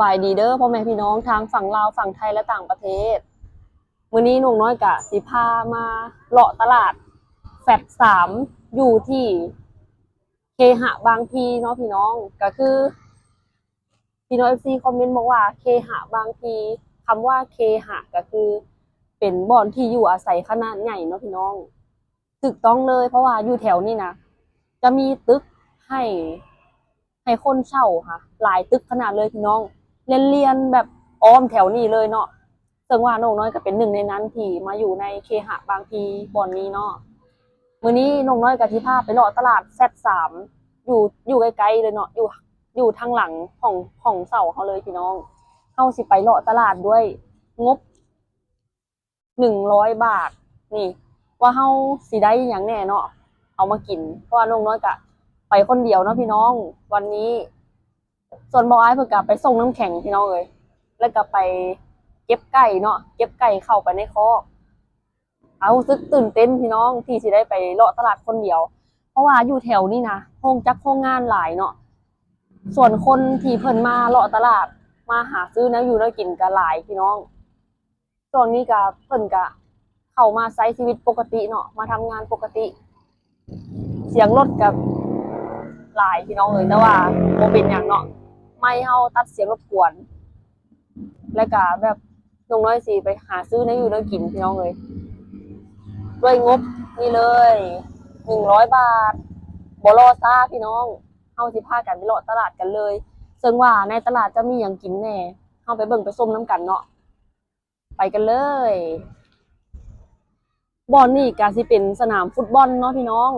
บายดีเด้อพ่อแม่พี่น้องทางฝั่งลาวฝั่งไทยและต่างประเทศมื้อนี้หนุ่มน้อยกะสิพามาเลาะตลาดแฟด3อยู่ที่เคหะบางพลีเนาะพี่น้องก็คือพี่น้อง FC คอมเมนต์บอกว่าเคหะบางพลีคำว่าเคหะก็คือเป็นบ่อนที่อยู่อาศัยขนาดใหญ่เนาะพี่น้องถูกต้องเลยเพราะว่าอยู่แถวนี้นะจะมีตึกให้คนเช่าค่ะหลายตึกขนาดเลยพี่น้องเรียนแบบอ้อมแถวนี้เลยเนาะซึ่งว่าน้องน้อยก็เป็นหนึ่งในนั้นที่มาอยู่ในเคหะบางพลีบ่อนนี้เนาะมื้อนี้น้องน้อยกับที่พาไปเลาะตลาดแซด3อยู่ใกล้ๆเลยเนาะอยู่ทางหลังของเสาเขาเลยพี่น้องเฮาสิไปเลาะตลาดด้วยงบ100 บาทนี่ว่าเฮาสิได้หยังแน่เนาะเอามากินเพราะว่าน้องน้อยกะไปคนเดียวเนาะพี่น้องวันนี้ส่วนบ่อ้ายเพิ่นก็ไปส่งน้ำแข็งพี่น้องเอ้ยแล้วก็ไปเก็บไก่เนาะเก็บไก่เข้าไปในคอกเอารู้สึกตื่นเต้นพี่น้องที่สิได้ไปเลาะตลาดคนเดียวเพราะว่าอยู่แถวนี้นะโรงงานหลายเนาะส่วนคนที่เพิ่นมาเลาะตลาดมาหาซื้อแนวอยู่แนวกินก็หลายพี่น้องช่วงนี้ก็เพิ่นก็เข้ามาใช้ชีวิตปกติเนาะมาทำงานปกติเสียงรถกับหลายพี่น้องเอ้ยแต่ว่าบ่เป็นหยังเนาะไม่เฮาตัดเสียงรบกวนแล้วก็แบบน้องน้อยสิไปหาซื้อแนวอยู่แนวกินพี่น้องเอ้ยด้วยงบนี่เลย100 บาทบ่รอช้าพี่น้องเฮาสิพากันไปเลาะตลาดกันเลยซึ่งว่าในตลาดจะมีหยังกินแหน่เฮาไปเบิ่งไปชมนำกันเนาะไปกันเลยบ่อนนี่ก็สิเป็นสนามฟุตบอลเนาะพี่น้อง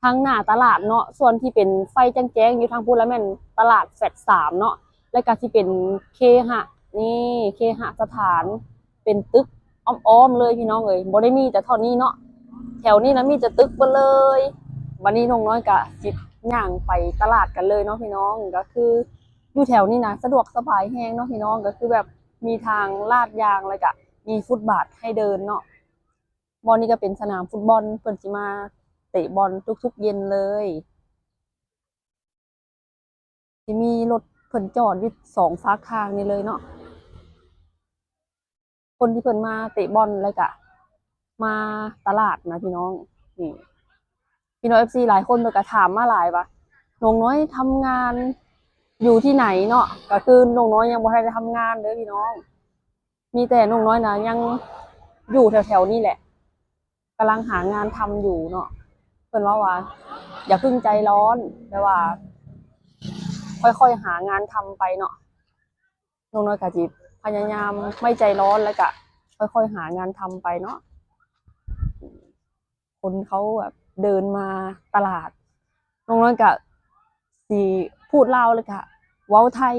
ทางหน้าตลาดเนาะส่วนที่เป็นไฟแจ้งๆอยู่ทางพูนแล้วแม่นตลาดแฟด3เนาะแล้วก็สิเป็นเคหะนี่เคหสถานเป็นตึกอ้อมๆเลยพี่น้องเอ้ยบ่ได้มีแต่เท่านี้เนาะแถวนี้นะมีแต่ตึกเบิดเลยวันนี้น้องน้อยก็สิย่างไปตลาดกันเลยเนาะพี่น้องก็คืออยู่แถวนี้นะสะดวกสบายแฮงเนาะพี่น้องก็คือแบบมีทางลาดยางแล้วก็มีฟุตบาทให้เดินเนาะบอลนี่ก็เป็นสนามฟุตบอลเพิ่นสิมาเตะบอลทุกๆเย็นเลยสิมีรถเพิ่นจอดอยู่2ฝากทางนี่เลยเนาะคนที่เพิ่นมาเตะบอลแล้วก็มาตลาดนะพี่น้องนี่พี่น้อง FC หลายคนเพิ่นก็ถามมาหลายว่าน้องน้อยทำงานอยู่ที่ไหนเนาะก็คือน้องน้อยยังบ่ทันได้ทำงานเด้อพี่น้องมีแต่น้องน้อยนะยังอยู่แถวๆนี่แหละกำลังหางานทำอยู่เนาะเพิ่นว่าอย่าเพิ่งใจร้อนแต่ว่าค่อยๆหางานทำไปเนาะน้องน้อยก็สิพยายามไม่ใจร้อนแล้วก็ค่อยๆหางานทำไปเนาะคนเขาแบบเดินมาตลาดน้องน้อยก็สิพูดลาวเลยค่ะเว้าไทย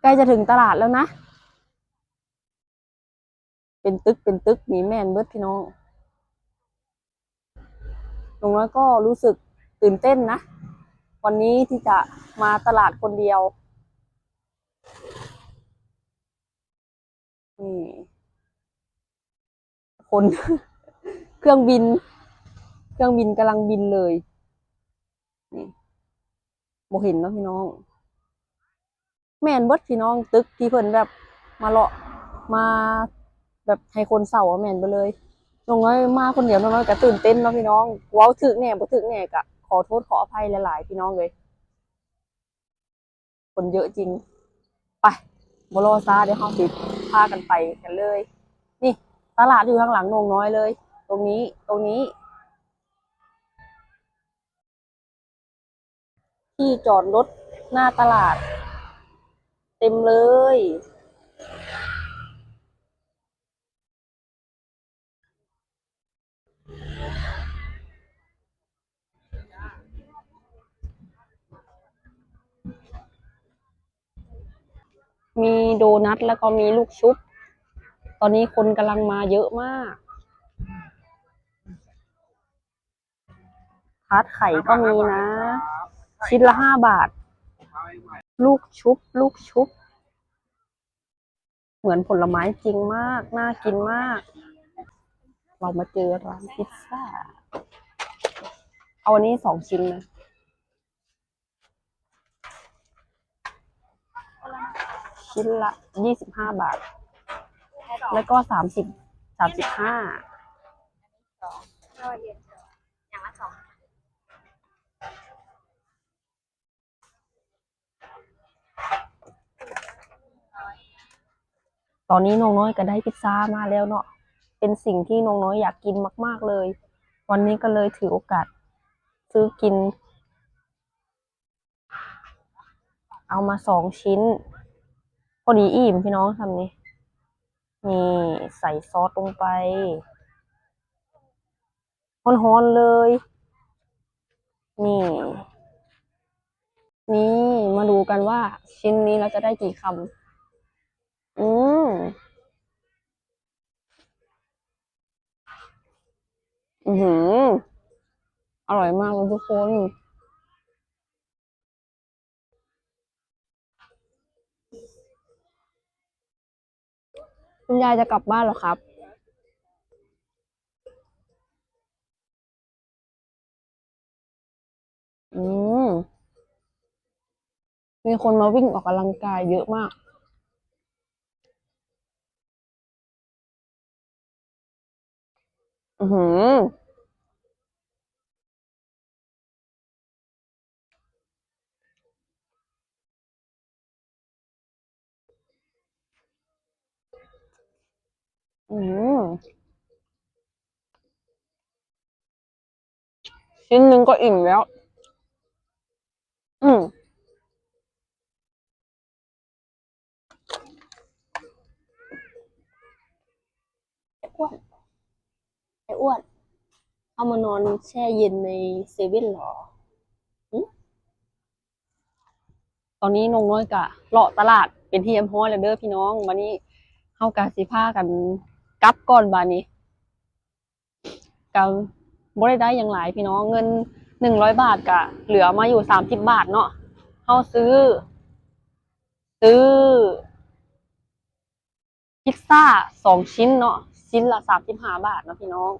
ใกล้จะถึงตลาดแล้วนะเป็นตึกนี่แม่นเบิดพี่น้องน้องน้อยก็รู้สึกตื่นเต้นนะวันนี้ที่จะมาตลาดคนเดียวนี่คน เครื่องบินกำลังบินเลยนี่บ่เห็นเนาะพี่น้องแม่นเบิดพี่น้องตึกที่เพิ่นแบบมาเลาะมาแบบให้คนเช่าอะแม่นไปเลยน้องน้อยมาคนเดียวน้องน้อยก็ตื่นเต้นเนาะพี่น้องเว้าถึกแหน่บ่ถึกแหน่ก็ขอโทษขออภัยหลายๆพี่น้องเลยคนเยอะจริงไปบ่รอช้าเดี๋ยวเฮาสิพากันไปกันเลยนี่ตลาดอยู่ข้างหลังน้องน้อยเลยตรงนี้ที่จอดรถหน้าตลาดเต็มเลยมีโดนัทแล้วก็มีลูกชุบตอนนี้คนกำลังมาเยอะมากทาร์ตไข่ก็มีนะชิ้นละ5 บาทลูกชุบเหมือนผลไม้จริงมากน่ากินมากเรามาเจอร้านพิซซ่าเอาอันนี้2 ชิ้นนะ ชิ้นละ25 บาท แล้วก็35อย่างละ2ตอนนี้น้องน้อยก็ได้พิซซ่ามาแล้วเนาะเป็นสิ่งที่น้องน้อยอยากกินมากๆเลย วันนี้ก็เลยถือโอกาสซื้อกิน เอามา2 ชิ้น พอดีอิ่มพี่น้องทำนี่นี่ใส่ซอสลงไปฮ้อนๆเลย นี่ นี่มาดูกันว่าชิ้นนี้เราจะได้กี่คำอือหืออร่อยมากเลยทุกคนคุณยายจะกลับบ้านเหรอครับอืมมีคนมาวิ่งออกกำลังกายเยอะมากอือหืออืมชิ้นหนึ่งก็อิ่มแล้ว อืมไอ้อ้วนไอ้อ้วนเอามานอนแช่เย็นในเซเว่นเหรอหึตอนนี้น้องน้อยกะเลาะตลาดเป็นที่เอ็มฮ้อยแล้วเด้อพี่น้องวันนี้เฮากะสิพากันกลับก่อนบาดนี้กะบ่ได้อย่างหลายพี่น้องเงิน100 บาทกะเหลือมาอยู่30 บาทเนาะเฮาซื้อพิซซ่า2 ชิ้นเนาะชิ้นละ35 บาทเนาะพี่น้อง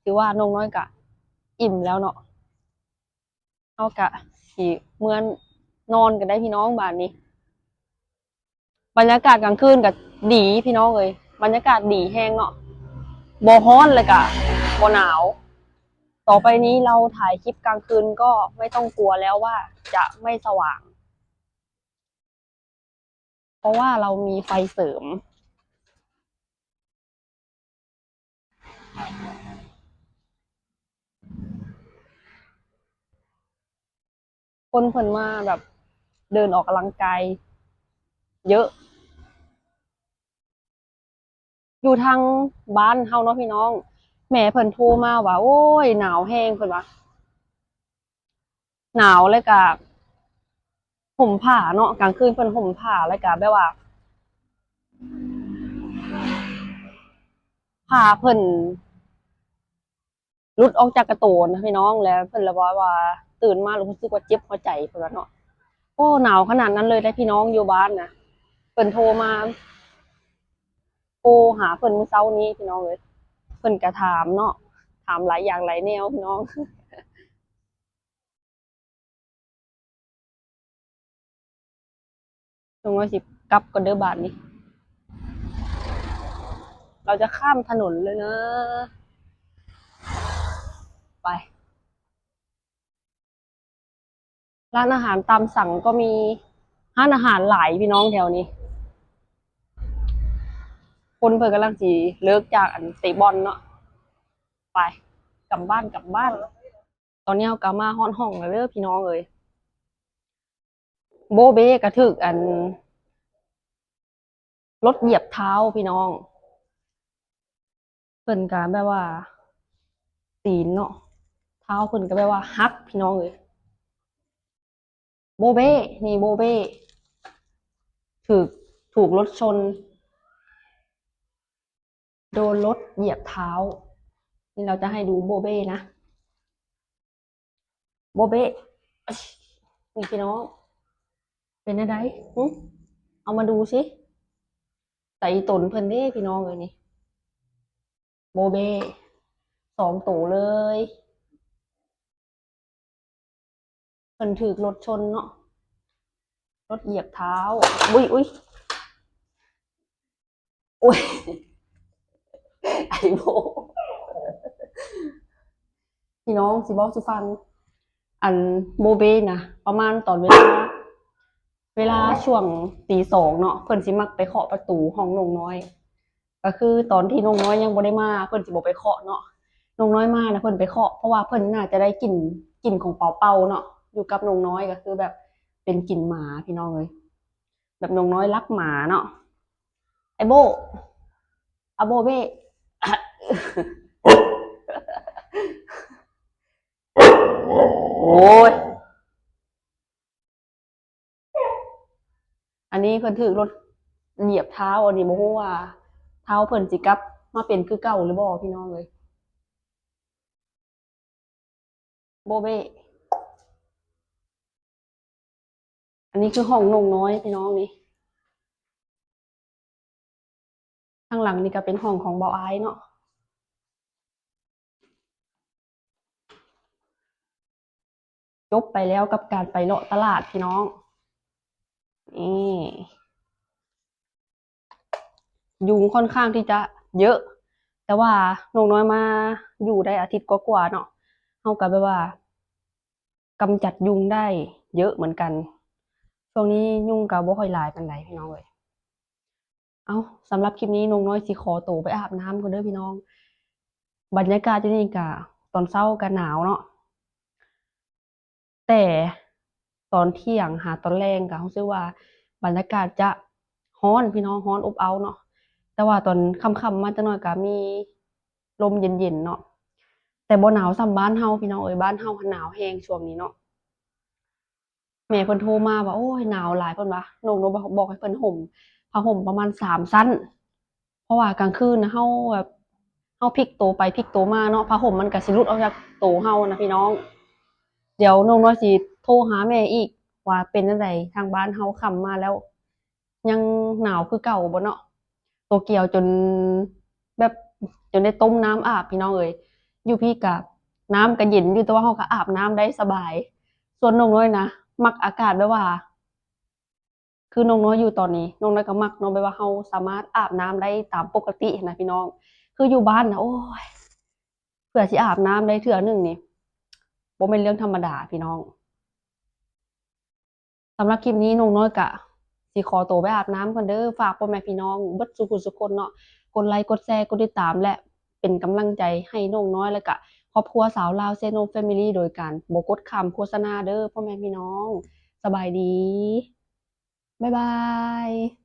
ถือว่าน้องน้อยกะอิ่มแล้วเนาะเฮากะสิเมื่อนอนกันได้พี่น้องบาดนี้ บรรยากาศกลางคืนก็ดีพี่น้องเลยบรรยากาศดีแห้งเนาะบ่ร้อนเลยกะบ่หนาวต่อไปนี้เราถ่ายคลิปกลางคืนก็ไม่ต้องกลัวแล้วว่าจะไม่สว่างเพราะว่าเรามีไฟเสริมคนเพิ่นมาแบบเดินออกกำลังกายเยอะอยู่ทางบ้านเฮาเนาะพี่น้องแม่เพิ่นโทรมาว่าโอ้ยหนาวแห้งเพิ่นว่าหนาวเลยกะห่มผ้าเนาะกลางคืนเพิ่นห่มผ้าแล้วกะแบบว่าผ้าเพิ่น หลุดออกจากกระโตนนะพี่น้องแล้วเพิ่นเลยว่าตื่นมาแล้วรู้สึกว่าเจ็บหัวใจเพิ่นว่าเนาะโอ้หนาวขนาดนั้นเลยได้พี่น้องอยู่บ้านนะเพิ่นโทรมาโทรหาเพิ่นเมื่อเช้านี้พี่น้องเลยเพิ่นก็ถามเนาะถามหลายอย่างหลายแนวพี่น้องตรงว่าสิกลับก่อนเด้อบาดนี้เราจะข้ามถนนเลยนะไปร้านอาหารตามสั่งก็มีร้านอาหารหลายพี่น้องแถวนี้คนเพิ่นกำลังสิเลิกจากอันเตะบอลเนาะไปกลับบ้านตอนนี้เรากลับมาฮอดห้องแล้วเด้อพี่น้องเอ้ย โบเบ้กระถึกอันรถเหยียบเท้าพี่น้องเพิ่นก็แบบว่าตีนเนาะเท้าเพิ่นก็แบบว่าหักพี่น้องเลยโบเบ้นี่โบเบ้ถูกถูกรถชนโดนรถเหยียบเท้านี่เราจะให้ดูโบเบ้นะโบเบ้อิ๊ชนี่พี่น้องเป็นอะไรหึเอามาดูสิใส่ตนเพิ่นเด้พี่น้องเลยนี่โบเบ้2 ตัวเลยเพิ่นถูกรถชนเนาะรถเหยียบเท้าอุ้ย โอ้ยไอโบพี่น้องสิบอกสุฟังอันโบเบนะประมาณตอนเวลาช่วงตี 2เนาะเพิ่นสิมักไปเคาะประตูห้องนงน้อยก็คือตอนที่นงน้อยยังบ่ได้มาเพิ่นสิบ่ไปเคาะเนาะนงน้อยมานะเพิ่นไปเคาะเพราะว่าเพิ่นน่าจะได้กลิ่นของเป่าเป่าเนาะอยู่กับนงน้อยก็คือแบบเป็นกลิ่นหมาพี่น้องเลยแบบนงน้อยรักหมาเนาะไอโบอะโบเบ้โอ้ยอันนี้เพิ่นถือรถเหยียบเท้าอันนี้บ่ฮู้ว่าเท้าเพิ่นสิกลับมาเป็นคือเก่าหรือบ่พี่น้องเลยโบเบ้อันนี้คือห้องนงน้อยพี่น้องนี่ข้างหลังนี่ก็เป็นห้องของเบาอายเนาะจบไปแล้วกับการไปเลาะตลาดพี่น้องนี่ยุงค่อนข้างที่จะเยอะ แต่ว่านกน้อยมาอยู่ได้อาทิตย์กว่าๆเนาะเฮาก็แบบว่ากำจัดยุงได้เยอะเหมือนกันช่วงนี้ยุงก็บ่ค่อยหลายปานใดพี่น้องเอ้ยเอ้าสำหรับคลิปนี้นกน้อยสิขอตัวไปอาบน้ำก่อนเด้อพี่น้องบรรยากาศที่นี่ก็ตอนเช้าก็หนาวเนาะแต่ตอนเที่ยงหาตอนแลงก็รู้สึกว่าบรรยากาศจะร้อนพี่น้องร้อนอบอ้าวเนาะแต่ว่าตอนค่ำๆมาจักหน่อยก็มีลมเย็นๆเนาะแต่บ่หนาวส่ำบ้านเฮาพี่น้องเอ้ยบ้านเฮาหั้นหนาวแรงช่วงนี้เนาะ แม่เพิ่นโทรมาว่าโอ้ยหนาวหลายเพิ่นว่าน้องหนูบอกให้เพิ่นห่มผ้าห่มประมาณ3 ชั้นเพราะว่ากลางคืนน่ะเฮาแบบเฮาพลิกตัวไปพลิกตัวมาเนาะผ้าห่มมันก็สิหลุดออกจากตัวเฮานะพี่น้องเดี๋ยวน้องน้อยสิโทรหาแม่อีกว่าเป็นจั่งใดทางบ้านเฮาค่ำมาแล้วยังหนาวคือเก่าบ่เนาะโตเกียวจนแบบจนได้ต้มน้ำอาบพี่น้องเอ้ยอยู่พี่ก็น้ำก็เย็นอยู่แต่ว่าเฮาก็อาบน้ำได้สบายส่วนน้องน้อยนะมักอากาศแบบว่า คือนงน้อยอยู่ตอนนี้นงน้อยก็มักเนาะแบบว่าเราสามารถอาบน้ำได้ตามปกติหั้นนะพี่น้องคืออยู่บ้านนะโอ้ยเผื่อสิอาบน้ำได้เทื่อหนึ่งนี่บ่แม่นเรื่องธรรมดาพี่น้องสำหรับคลิปนี้นงน้อยก็สิขอตัวไปอาบน้ำก่อนเด้อฝากพ่อแม่พี่น้องเบิดสุขุสุกคนเนาะกดไลค์กดแชร์กดติดตามและเป็นกำลังใจให้นงน้อยแล้วก็ครอบครัวสาวลาวเซโนแฟมิลีโดยการบ่กดคำโฆษณาเด้อพ่อแม่พี่น้องสบายดีบ๊ายบาย